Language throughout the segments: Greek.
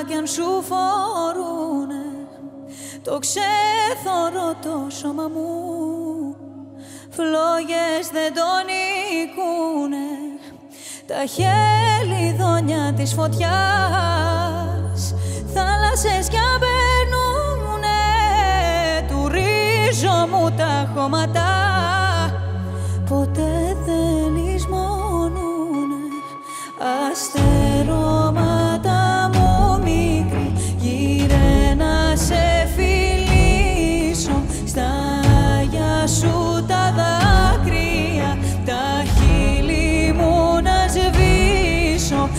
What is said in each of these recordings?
κι αν σου φορούνε το ξέθωρο το σώμα μου, φλόγες δεν τον νικούνε τα χελιδόνια της φωτιάς. Θάλασσες κι αν περνούνε του ρίζο μου τα χώματα, ποτέ δεν λησμονούνε αστερώματα μου μικρή. Γύρε να σε φιλήσω, στα γεια σου τα δάκρυα, τα χείλη μου να σβήσω.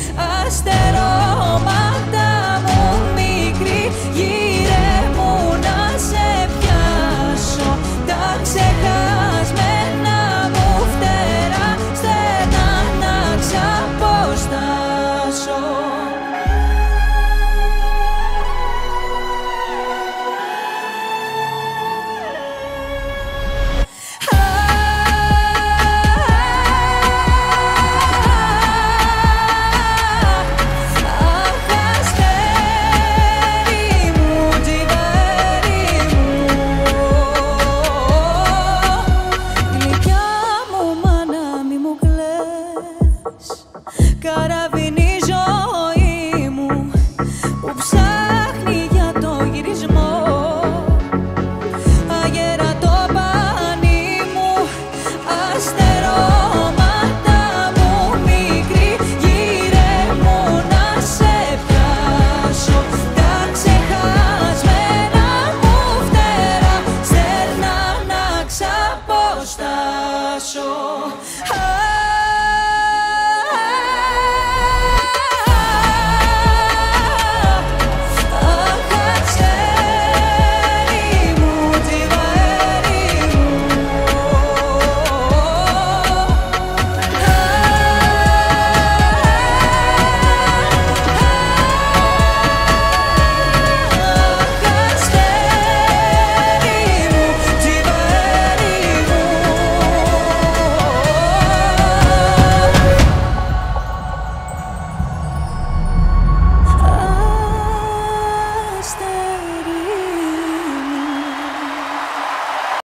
Αστερώματα μου μικρή, γύρε μου να σε πιάσω. Τα ξεχασμένα μου φτερά στενά να ξαποστάσω. Καραβινί